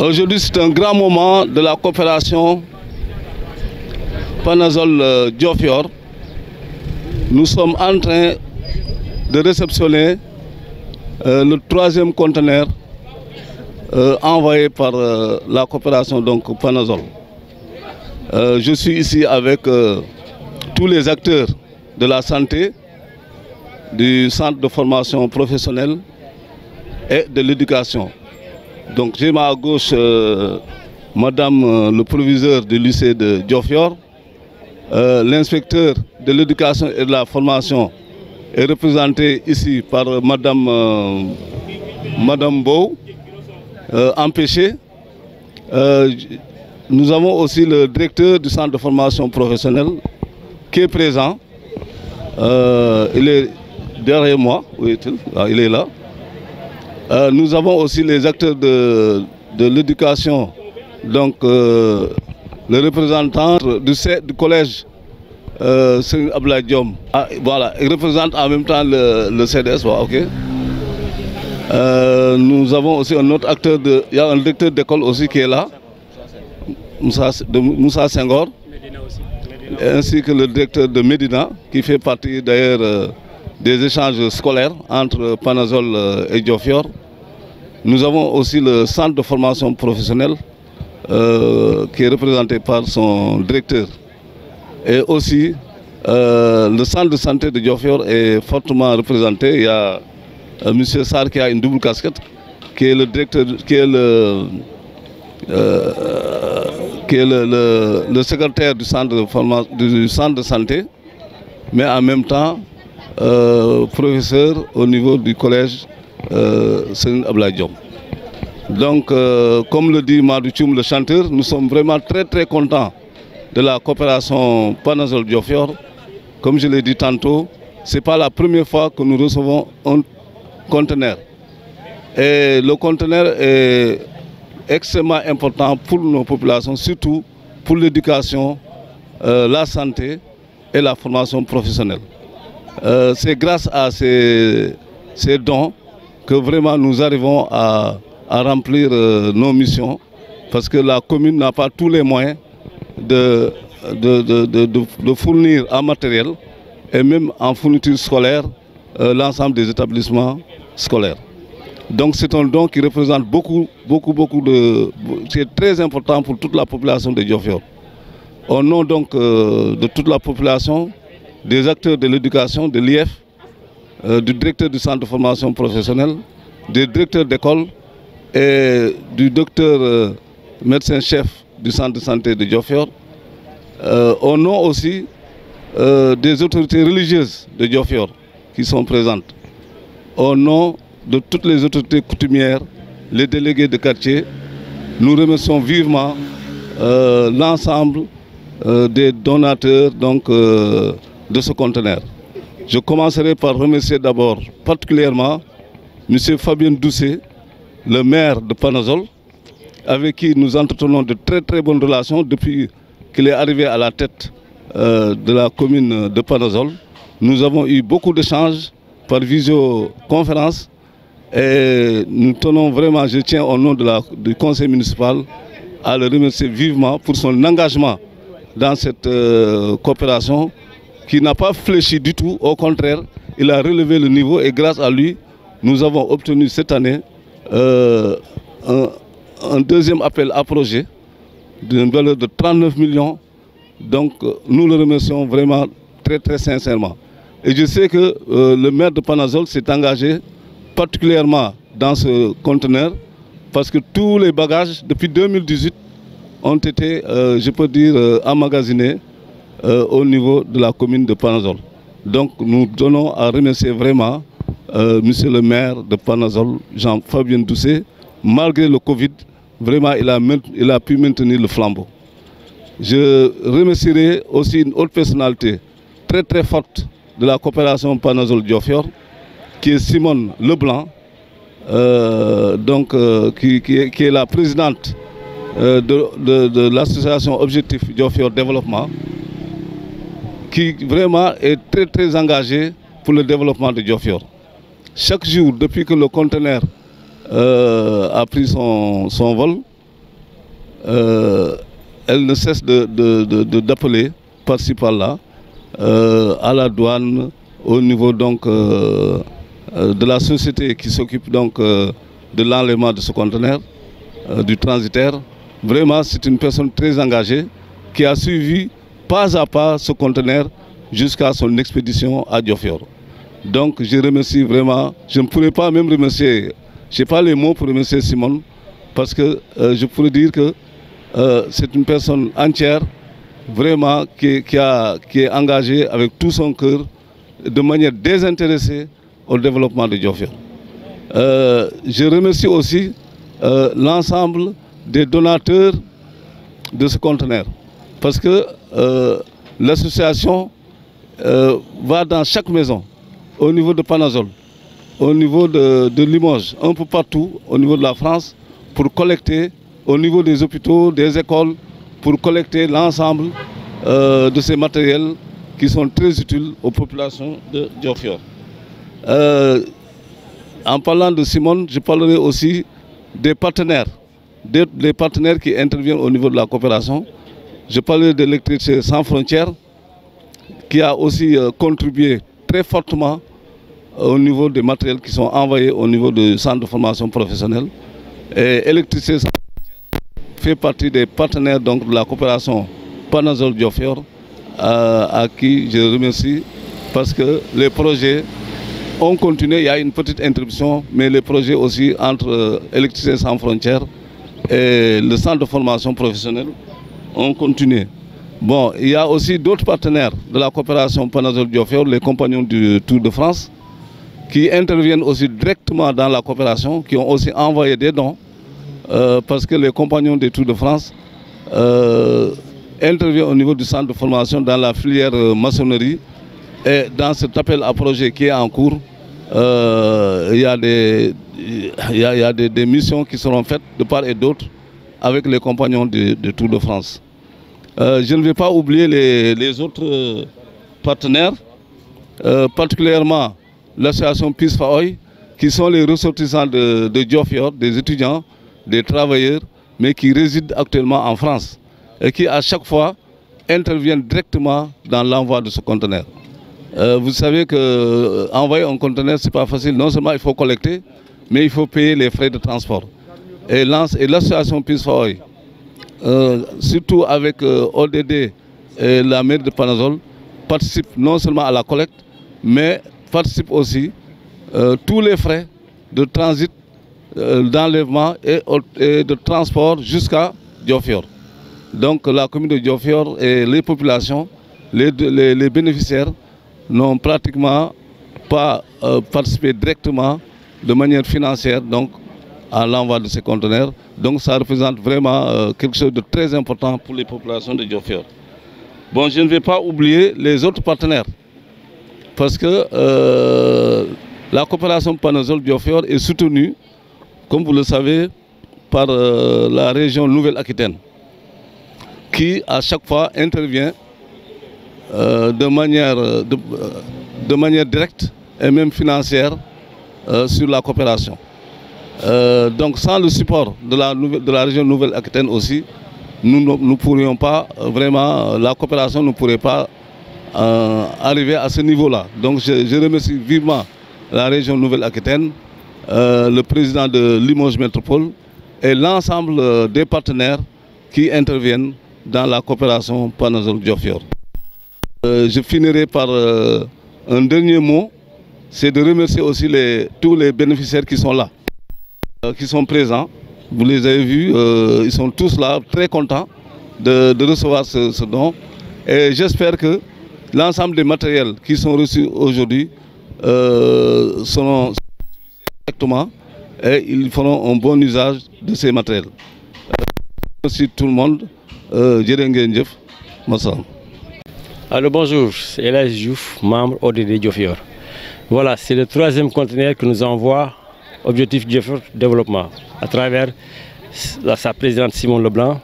Aujourd'hui, c'est un grand moment de la coopération Panazol-Diofior. Nous sommes en train de réceptionner le troisième conteneur envoyé par la coopération donc Panazol. Je suis ici avec tous les acteurs de la santé, du centre de formation professionnelle et de l'éducation. Donc j'ai à gauche madame le proviseur du lycée de Diofior, l'inspecteur de l'éducation et de la formation est représenté ici par madame Beau, empêchée. Nous avons aussi le directeur du centre de formation professionnelle qui est présent. Il est derrière moi. Où est-il? Ah, il est là. Nous avons aussi les acteurs de l'éducation, donc le représentant du collège Serigne Abdoulaye Diom. Ah, voilà, il représente en même temps le CDS. Ouais, ok. Nous avons aussi un autre acteur, il y a un directeur d'école aussi qui est là, Moussa Senghor, ainsi que le directeur de Médina, qui fait partie d'ailleurs des échanges scolaires entre Panazol et Diofior. Nous avons aussi le centre de formation professionnelle qui est représenté par son directeur. Et aussi le centre de santé de Diofior est fortement représenté. Il y a M. Sarr qui a une double casquette, qui est le directeur, qui est le secrétaire du centre de santé, mais en même temps professeur au niveau du collège Serigne Abdoulaye Diom. Donc, comme le dit Madou Thioum, le chanteur, nous sommes vraiment très contents de la coopération Panazol-Diofior. Comme je l'ai dit tantôt, ce n'est pas la première fois que nous recevons un conteneur. Et le conteneur est extrêmement important pour nos populations, surtout pour l'éducation, la santé et la formation professionnelle. C'est grâce à ces dons que vraiment nous arrivons à remplir nos missions, parce que la commune n'a pas tous les moyens de fournir en matériel et même en fourniture scolaire l'ensemble des établissements scolaires. Donc c'est un don qui représente beaucoup c'est très important pour toute la population de Diofior. Au nom donc de toute la population, des acteurs de l'éducation, de l'IF, du directeur du centre de formation professionnelle, des directeurs d'école et du docteur médecin-chef du centre de santé de Diofior, au nom aussi des autorités religieuses de Diofior qui sont présentes, au nom de toutes les autorités coutumières, les délégués de quartier, nous remercions vivement l'ensemble des donateurs donc, de ce conteneur. Je commencerai par remercier d'abord particulièrement M. Fabien Doucet, le maire de Panazol, avec qui nous entretenons de très bonnes relations depuis qu'il est arrivé à la tête de la commune de Panazol. Nous avons eu beaucoup d'échanges par visioconférence et nous tenons vraiment, je tiens au nom du conseil municipal à le remercier vivement pour son engagement dans cette coopération qui n'a pas fléchi du tout, au contraire, il a relevé le niveau et grâce à lui, nous avons obtenu cette année un deuxième appel à projet d'une valeur de 39 millions. Donc nous le remercions vraiment très sincèrement. Et je sais que le maire de Panazol s'est engagé particulièrement dans ce conteneur parce que tous les bagages depuis 2018 ont été, je peux dire, emmagasinés au niveau de la commune de Panazol. Donc nous donnons à remercier vraiment monsieur le maire de Panazol, Jean-Fabien Doucet. Malgré le Covid, vraiment il a pu maintenir le flambeau. Je remercierai aussi une autre personnalité très forte de la coopération Panazol-Diofior, qui est Simone Leblanc, qui est la présidente de l'association Objectif Diofior Développement, qui vraiment est très engagée pour le développement de Diofior. Chaque jour, depuis que le conteneur a pris son vol, elle ne cesse d'appeler par-ci par-là à la douane, au niveau donc de la société qui s'occupe donc de l'enlèvement de ce conteneur, du transitaire. Vraiment, c'est une personne très engagée qui a suivi pas à pas ce conteneur jusqu'à son expédition à Diofior. Donc je remercie vraiment, je ne pourrais pas même remercier, je n'ai pas les mots pour remercier Simone, parce que je pourrais dire que c'est une personne entière, vraiment qui est engagée avec tout son cœur, de manière désintéressée au développement de Diofior. Je remercie aussi l'ensemble des donateurs de ce conteneur, parce que l'association va dans chaque maison, au niveau de Panazol, au niveau de Limoges, un peu partout au niveau de la France, pour collecter, au niveau des hôpitaux, des écoles, pour collecter l'ensemble de ces matériels qui sont très utiles aux populations de Diofior. En parlant de Simone, je parlerai aussi des partenaires, des partenaires qui interviennent au niveau de la coopération. Je parlerai de l'Électricité sans frontières, qui a aussi contribué très fortement au niveau des matériels qui sont envoyés au niveau du centre de formation professionnelle. Et Électricité sans frontières fait partie des partenaires donc, de la coopération Panazol Diofior, à qui je remercie, parce que les projets ont continué. Il y a une petite interruption, mais les projets aussi entre Électricité sans frontières et le centre de formation professionnelle ont continué. Bon, il y a aussi d'autres partenaires de la coopération Panazol Diofior, les compagnons du Tour de France, qui interviennent aussi directement dans la coopération, qui ont aussi envoyé des dons, parce que les compagnons du Tour de France interviennent au niveau du centre de formation dans la filière maçonnerie. Et dans cet appel à projet qui est en cours, il y a des missions qui seront faites de part et d'autre avec les compagnons du Tour de France. Je ne vais pas oublier les autres partenaires, particulièrement l'association Peace Faoy, qui sont les ressortissants de Diofior, des étudiants, des travailleurs, mais qui résident actuellement en France et qui à chaque fois interviennent directement dans l'envoi de ce conteneur. Vous savez qu'envoyer un conteneur, ce n'est pas facile. Non seulement il faut collecter, mais il faut payer les frais de transport. Et l'association Peace Faoy, surtout avec ODD et la mairie de Panazol, participe non seulement à la collecte, mais participe aussi tous les frais de transit, d'enlèvement et de transport jusqu'à Diofior. Donc la commune de Diofior et les populations, les bénéficiaires, n'ont pratiquement pas participé directement de manière financière donc, à l'envoi de ces conteneurs. Donc ça représente vraiment quelque chose de très important pour les populations de Diofior. Bon, je ne vais pas oublier les autres partenaires, parce que la coopération Panazol Diofior est soutenue, comme vous le savez, par la région Nouvelle-Aquitaine, qui à chaque fois intervient de manière directe et même financière sur la coopération. Donc sans le support de la région Nouvelle-Aquitaine aussi, nous ne pourrions pas vraiment, la coopération ne pourrait pas arriver à ce niveau-là. Donc je remercie vivement la région Nouvelle-Aquitaine, le président de Limoges Métropole et l'ensemble des partenaires qui interviennent dans la coopération Panazol Diofior. Je finirai par un dernier mot, c'est de remercier aussi tous les bénéficiaires qui sont là, qui sont présents. Vous les avez vus, ils sont tous là, très contents de recevoir ce don. Et j'espère que l'ensemble des matériels qui sont reçus aujourd'hui seront utilisés correctement et ils feront un bon usage de ces matériels. Merci tout le monde. Alors bonjour, c'est Elhadji Diouf, membre ODD Diofior. Voilà, c'est le troisième conteneur que nous envoie Objectif Diofior Développement à travers sa présidente Simone Leblanc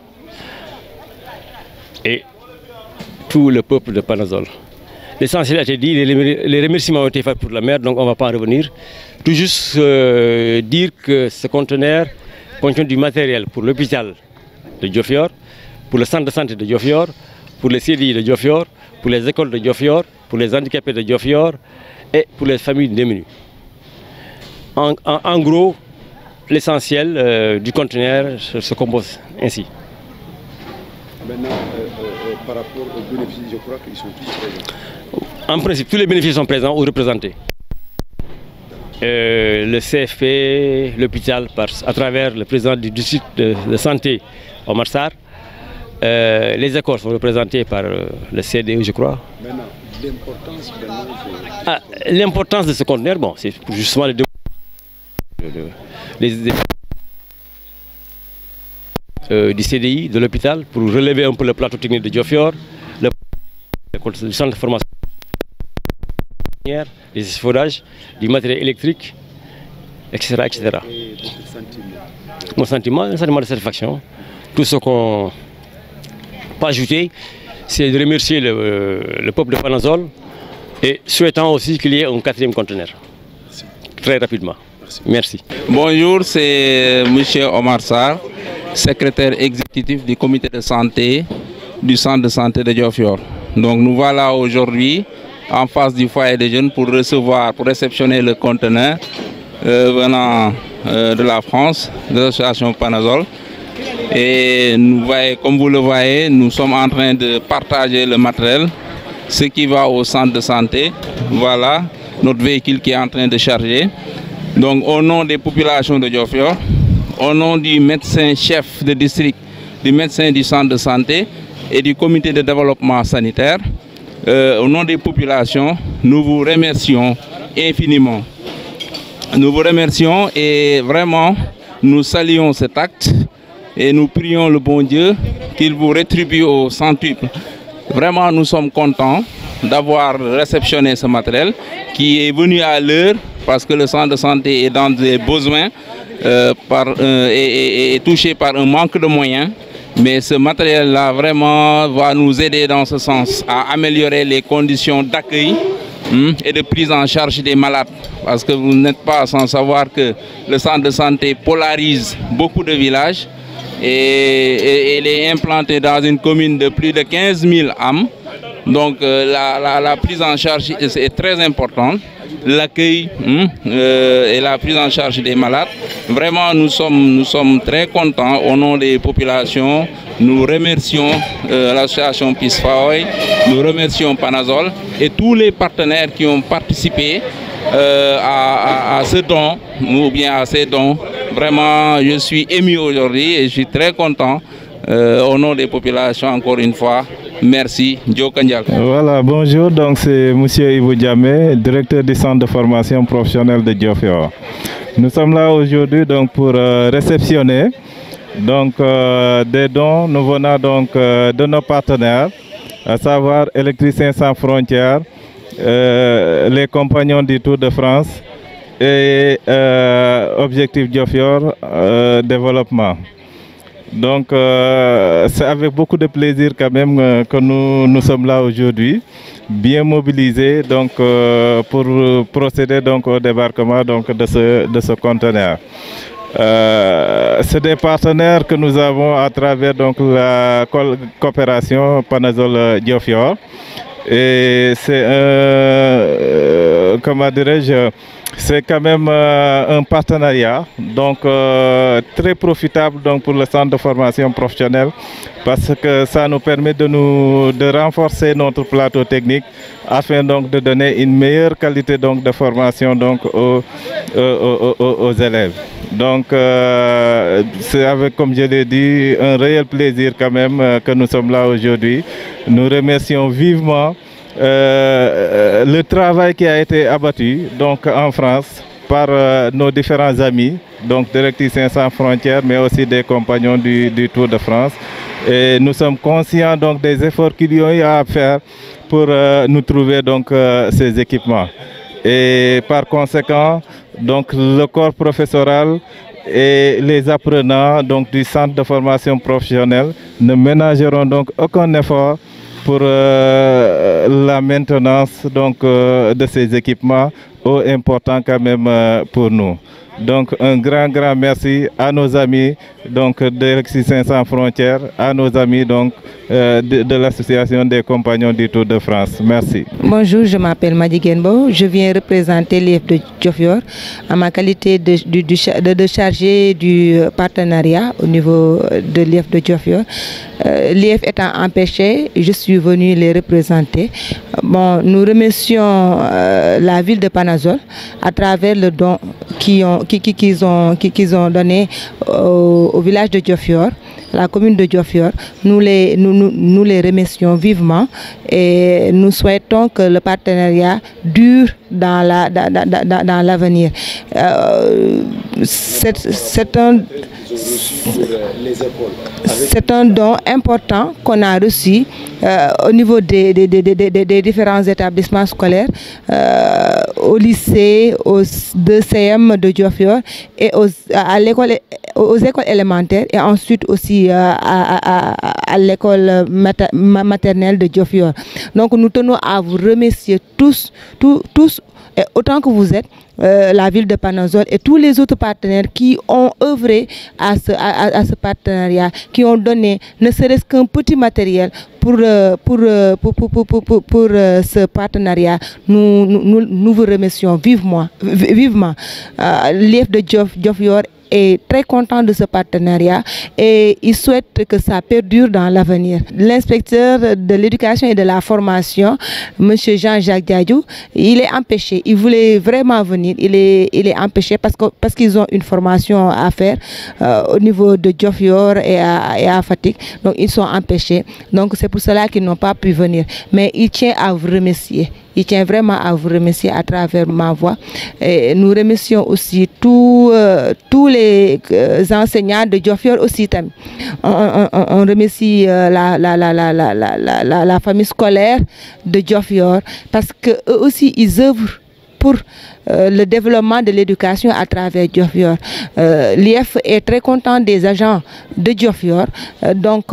et tout le peuple de Panazol. L'essentiel a été dit, les remerciements ont été faits pour la maire, donc on ne va pas en revenir. Tout juste dire que ce conteneur contient du matériel pour l'hôpital de Diofior, pour le centre de santé de Diofior, pour les CDI de Diofior, pour les écoles de Diofior, pour les handicapés de Diofior et pour les familles démunies. En gros, l'essentiel du conteneur se compose ainsi. Maintenant, par rapport aux bénéfices, je crois qu'ils sont tous présents. En principe, tous les bénéfices sont présents ou représentés. Le CFP, l'hôpital, à travers le président du district de santé, Omar Sarr. Les écoles sont représentées par le CDE, je crois. Maintenant, l'importance l'importance de ce conteneur, bon, c'est justement du CDI, de l'hôpital, pour relever un peu le plateau technique de Diofior, le centre de formation, des esforages, du matériel électrique, etc. etc. Et votre sentiment? Mon sentiment, un sentiment de satisfaction. Tout ce qu'on peut ajouter, c'est de remercier le peuple de Panazol et souhaitant aussi qu'il y ait un 4e conteneur. Merci. Très rapidement. Merci. Bonjour, c'est M. Omar Sarr, secrétaire exécutif du comité de santé du centre de santé de Diofior. Donc nous voilà aujourd'hui en face du foyer des jeunes pour réceptionner le conteneur venant de la France, de l'association Panazol. Et comme vous le voyez, nous sommes en train de partager le matériel, ce qui va au centre de santé. Voilà notre véhicule qui est en train de charger. Donc au nom des populations de Diofior, au nom du médecin-chef de district, du médecin du centre de santé et du comité de développement sanitaire, au nom des populations, nous vous remercions infiniment. Nous vous remercions et vraiment nous saluons cet acte et nous prions le bon Dieu qu'il vous rétribue au centuple. Vraiment nous sommes contents d'avoir réceptionné ce matériel qui est venu à l'heure parce que le centre de santé est dans des besoins et est touché par un manque de moyens. Mais ce matériel-là vraiment va nous aider dans ce sens à améliorer les conditions d'accueil et de prise en charge des malades. Parce que vous n'êtes pas sans savoir que le centre de santé polarise beaucoup de villages et il est implanté dans une commune de plus de 15 000 âmes. Donc la prise en charge est très importante. L'accueil et la prise en charge des malades. Vraiment, nous sommes très contents au nom des populations. Nous remercions l'association PISFAOI, nous remercions Panazol et tous les partenaires qui ont participé à ce don ou bien à ces dons. Vraiment, je suis ému aujourd'hui et je suis très content au nom des populations encore une fois. Merci. Voilà, bonjour, donc c'est M. Yves Diamé, directeur du centre de formation professionnelle de Diofior. Nous sommes là aujourd'hui donc pour réceptionner donc, des dons nous venant donc de nos partenaires, à savoir Électriciens sans frontières, les compagnons du Tour de France et Objectif Diofior Développement. Donc c'est avec beaucoup de plaisir quand même que nous sommes là aujourd'hui, bien mobilisés donc, pour procéder donc, au débarquement donc, de ce conteneur. C'est des partenaires que nous avons à travers donc, la coopération Panazol Diofior. Et c'est comment dirais-je, c'est quand même un partenariat donc très profitable donc pour le centre de formation professionnelle parce que ça nous permet de renforcer notre plateau technique afin donc de donner une meilleure qualité donc de formation donc aux élèves. Donc c'est avec, comme je l'ai dit, un réel plaisir quand même que nous sommes là aujourd'hui. Nous remercions vivement le travail qui a été abattu donc, en France par nos différents amis, donc Électriciens sans frontières, mais aussi des compagnons du Tour de France. Et nous sommes conscients donc, des efforts qu'il y a eu à faire pour nous trouver donc, ces équipements. Et par conséquent, donc, le corps professoral et les apprenants donc, du centre de formation professionnelle ne ménageront donc aucun effort pour la maintenance donc, de ces équipements, important quand même pour nous. Donc un grand merci à nos amis donc de Médecins sans frontières, à nos amis donc de l'association des compagnons du Tour de France. Merci. Bonjour, je m'appelle Madi Genbo, je viens représenter l'IEF de Diofior en ma qualité de chargé du partenariat au niveau de l'IEF de Diofior. L'IEF étant empêché, je suis venu les représenter. Bon, nous remercions la ville de Panazol à travers le don qu'ils ont donné au village de Diofior, la commune de Diofior. Nous les remercions vivement et nous souhaitons que le partenariat dure dans l'avenir. C'est un don important qu'on a reçu au niveau des différents établissements scolaires, au lycée, aux 2 CM de Diofior et aux écoles élémentaires et ensuite aussi à l'école maternelle de Diofior. Donc nous tenons à vous remercier tous, et autant que vous êtes, la ville de Panazol et tous les autres partenaires qui ont œuvré à ce partenariat, qui ont donné ne serait-ce qu'un petit matériel pour ce partenariat. Nous vous remercions vivement. L'IEF de Diofior est très content de ce partenariat et il souhaite que ça perdure dans l'avenir. L'inspecteur de l'éducation et de la formation, M. Jean-Jacques Diadjou, il est empêché. Il voulait vraiment venir. Il est empêché parce qu'ils ont une formation à faire au niveau de Diofior et à Fatick. Donc ils sont empêchés. Donc c'est pour cela qu'ils n'ont pas pu venir. Mais il tient à vous remercier. Il tient vraiment à vous remercier à travers ma voix. Et nous remercions aussi tous les enseignants de Diofior aussi. On remercie la famille scolaire de Diofior parce qu'eux aussi ils œuvrent pour le développement de l'éducation à travers Diofior. L'IEF est très content des agents de Diofior, donc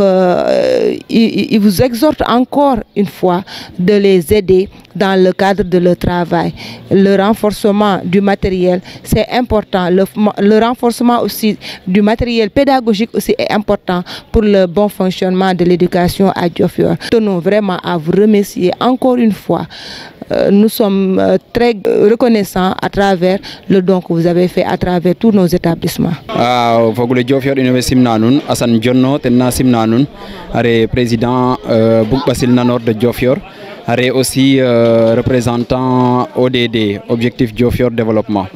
il vous exhorte encore une fois de les aider dans le cadre de leur travail. Le renforcement du matériel, c'est important. Le renforcement aussi du matériel pédagogique aussi est important pour le bon fonctionnement de l'éducation à Diofior. Nous tenons vraiment à vous remercier encore une fois. Nous sommes très reconnaissants à travers le don que vous avez fait à travers tous nos établissements. Fogole Diofior ino simna nun Assane Dionno tenna simna nun are président Boukbasil Nanor de Diofior are aussi représentant ODD Objectif Diofior Développement.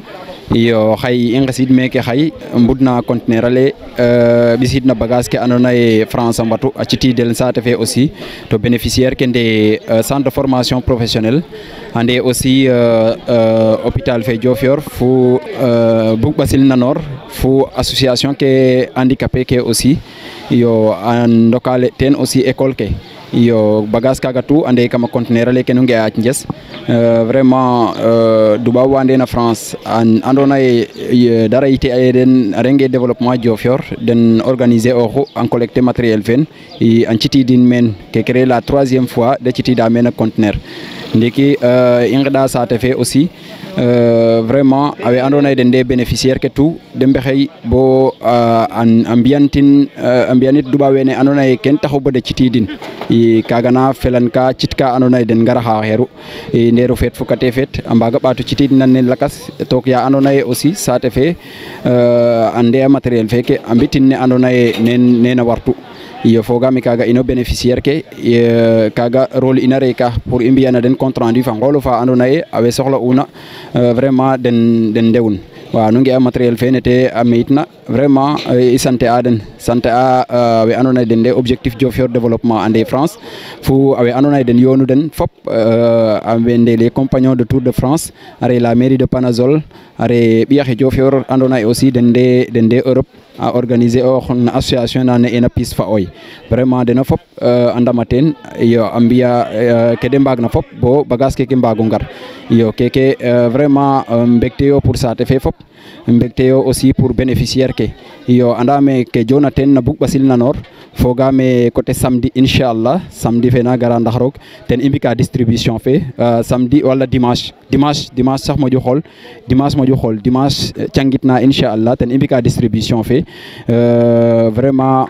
Iyo xay ingesid meke xay mbudna conteneur ale bisidna bagage ke andona e France mbatu a citi del sate fe aussi to bénéficiaire ke de centre de formation professionnelle ande aussi hôpital fe Diofior fu Boukbasil Nanor fu association ke handicapé ke aussi yo an local ten aussi école ke yo bagage kaga tout ande kama conteneur ale ke nunge a Thiès vraiment duba wande na France andona e dara ite den renge développement Diofior den organiser en collecter matériel fen et en citi din men ke créer la 3e fois de citi da men conteneur ndiki ingda sate fe aussi vraiment awe andona den des bénéficiaires que tout dembe xey bo ambianit duba wene andona e ken taxo bode citi din i kagana felanka citka andona den ngara ha heru e nderu fet fukate fet ambaga batu citi nan ne lakas tok ya andona e aussi sate fe ande matériel fe ke ambitin ne andona e nena wartu iyo fogami kaga ino bénéficiaire ke kaga rôle inare ka pour imbiana den compte rendu fa ngolo fa andona e awe soxla una vraiment den dewun wa nu ngi am matériel fe nete amitna vraiment i santé aden santé a we andona den de Objectif Diofior Développement ande France fu awe andona den yonu den fop amende les compagnons de Tour de France are la mairie de Panazol are biaxe Diofior andona aussi den de Europe a organiser une association dans une piste fa oy vraiment dena fop andamaten yo ambiya kede mbagna fop bo bagage keke mbago ngar yo keke vraiment mbekte yo pour ça te fait fop mbekte yo aussi pour bénéficiaire ke yo andame ke Jonaten na Bouk Bassil Nanor fogame côté samedi inchallah samedi fe na gara ndax rok ten imbika distribution fe samedi wala dimanche sax moju xol dimanche tiangitna inchallah ten imbika distribution fe vraiment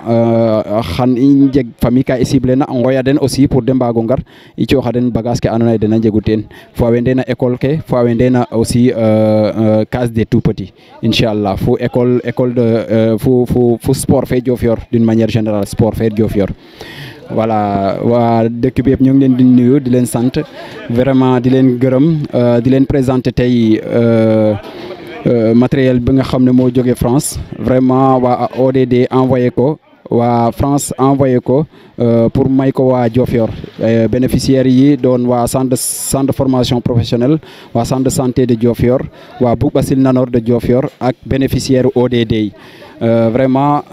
xan i jeg famille ka ciblé na ngoya den aussi pour de mbago ngar i cioxa den bagage ke andona den njegu ten fo wende na école ke fo wende na aussi case des tout petits inchallah fo école de fo sport fe Diofior d'une manière générale sport fe Diofior voilà waa dëkk bi yëpp ñu ngi leen di nuyu di leen sant vraiment di leen gërëm di leen présenter tey matériel bi nga xam ne moo jóge France vraiment waa ODD envoyé ko waa France envoyé ko pour may ko waa Diofior bénéficiaires yi doon waa centre de formation professionnelle waa centre de santé de Diofior waa Bouk Bassil Nanor de Diofior ak bénéficiaire ODD yi vraiment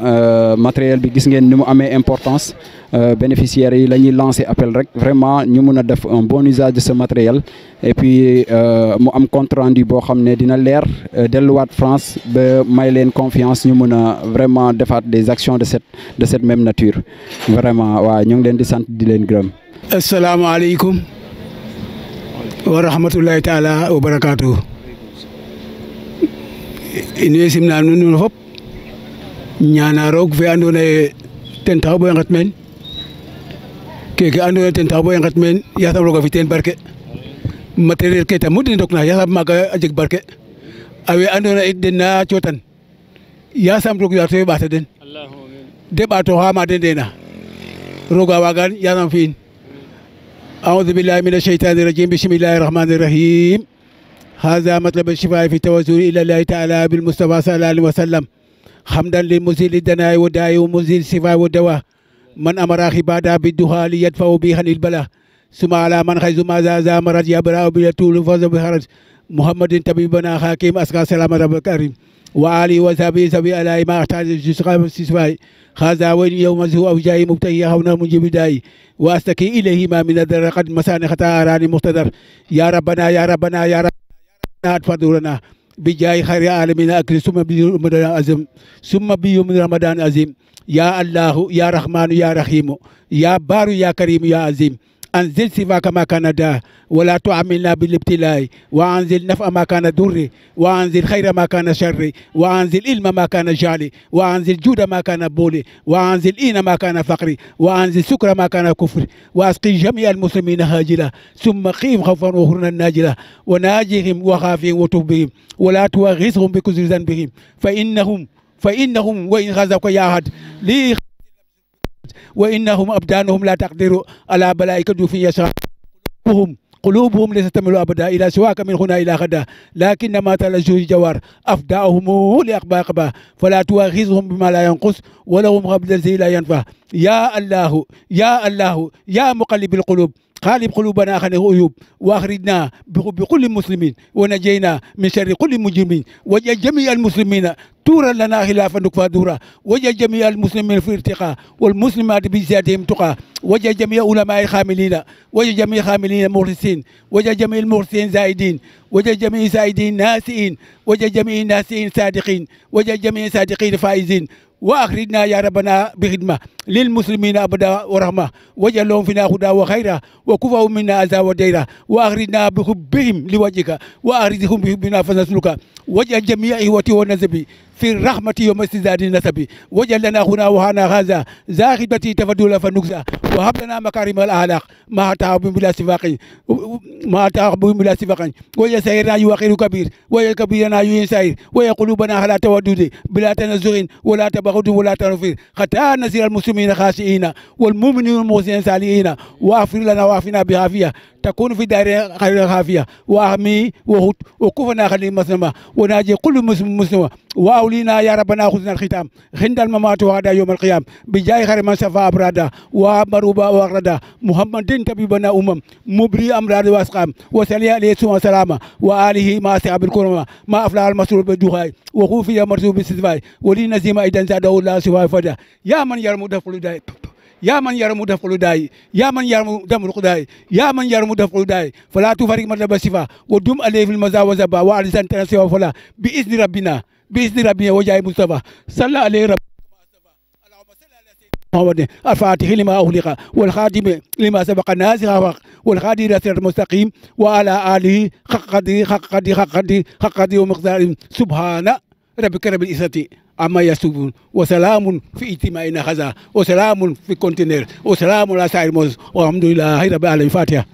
matériel bi gis ngeen ni mu amee importance bénéficiaires yi la ñuy lancer appel rek vraiment ñu mun a def un bon usage de ce matériel et puis mu am compte rendu boo xam ne dina leer delluwaat France ba may leen confiance ñu mun a vraiment defaat des actions de cette même nature vraiment waaw ñu ngi leen di sant di leen gërëm. asalaamaaleykum wa rahmatullahi taala wa barakaatu. inu simna nuun fop ñaana roog fe andoona yee ten taxu bo i nget meen keke andoona yee ten taxu bo i nget meen yaasam roog a fi' teen barke matériel ke tamit den ndokna yaasam maaga a jeg barke a we andoona yee den na cootan yaasam roog yaar to ɓaata den de ɓaatooxa ma de ndeena roog a waagaan yaasam fi'in أعوذ بالله من الشيطان الرجيم بسم الله الرحمن الرحيم هذا مطلب الشفاء في التوسل إلى الله تعالى بالمصطفى صلى الله عليه وسلم حمدا للمزيل الدناء والداء ومزيل الشفاء والدواء من أمر عباده بالدعاء ليدفع بها البلاء ثم على من خيز ما زاد مرض يبرأ بالطول فوز بحرج محمد طبيبنا حكيم أسقى سلام رب الكريم وعلي وصحبه سبي على ما احتاج الشفاء هذا وين يوم زهو أو جاي مبتهي هونا مجيب داي واستكي إليه ما من الدر قد مساني خطا أراني مقتدر يا ربنا يا ربنا يا ربنا أتفضلنا بجاي خير العالمين أكل ثم برمضان عظيم ثم بيوم رمضان عظيم يا الله يا رحمن يا رحيم يا بار يا كريم يا عظيم أنزل سفاك ما كان دا ولا تعاملنا بالابتلاء وأنزل نفع ما كان ضر وأنزل خير ما كان شر وأنزل علم ما كان جهل وأنزل جود ما كان بول وأنزل إين ما كان فقر وأنزل سكر ما كان كفر وأسقي جميع المسلمين هاجلا ثم قيم خوفا وهرنا الناجلة وناجهم وخافهم وتوبهم ولا تواغثهم بكثر ذنبهم فإنهم وإن غزوك يا أحد لي وإنهم أبدانهم لا تقدر على بلائك في يسار قلوبهم ليست تميل أبدا إلى سواك من هنا إلى غدا لكن ما تلجه الجوار أفداهم لأقباقبا فلا تواخذهم بما لا ينقص ولهم غبل الذي لا ينفع يا الله يا الله يا مقلب القلوب قالب قلوبنا عن العيوب واخرجنا بكل المسلمين ونجينا من شر كل مجرمين وجعل جميع المسلمين تورا لنا خلافا نكفى دورا وجعل جميع المسلمين في ارتقاء والمسلمات بزيادهم تقى وجعل جميع علماء خاملين وجعل جميع خاملين مرسين وجعل جميع المرسين زائدين وجعل جميع زائدين ناسئين وجعل جميع ناسئين صادقين وجعل جميع صادقين فائزين وأخرجنا يا ربنا بخدمة للمسلمين أبدا ورحمة وجعل لهم فينا هدى وخيرا وكفوا منا أذى وديرا وأخرجنا بحبهم لوجهك وأخرجهم بحبنا فنسلك وجعل جميع إخوتي ونسبي في الرحمة يوم استزاد النسب وجعل لنا هنا وهنا هذا زاخبتي تفضل فنكسى وهب لنا مكارم الأخلاق ما تعب بلا سفاق بلا سفاق ويا سيرنا يوقر كبير ويا كبيرنا ينسير ويا قلوبنا على تودد بلا تنزع ولا تبغض ولا تنفير حتى نسير المسلمين خاشعين والمؤمنين المحسنين صالحين واغفر لنا وعافنا بعافية تكون في دار خير خافية وأحمي وكفنا خلي مسلمة وناجي كل مسلم وأولينا يا ربنا خذنا الختام خند الممات وغدا يوم القيام بجاي خير من شفاء أبرادا ومروبا وغردا محمد طبيبنا مبري أمراض وأسقام وسلي عليه وسلامة وآله مع أصحاب الكرامة ما أفلح المسرور بالدخاء وخوفي مرزوب بالسدفاء ولي نزيم أيضا زاده الله سواء فدا يا من يرمد فلداي يا من يرمد فلداي يا من يرمد فلداي يا من يرمد فلداي فلا تفرق مطلب الشفاء ودم عليه في المزا وزبا وعلى سنتنا سوا فلا بإذن ربنا بإذن ربنا وجاي مصطفى صلى عليه رب محمد الفاتح لما أغلق والخاتم لما سبق الناس والخادم إلى صراط المستقيم وعلى آله حق قدر ومقدار سبحان ربك رب العزة عما يصفون وسلام في اجتماعنا هذا وسلام في كونتينر وسلام على سائر الموز والحمد لله رب العالمين. الفاتحة.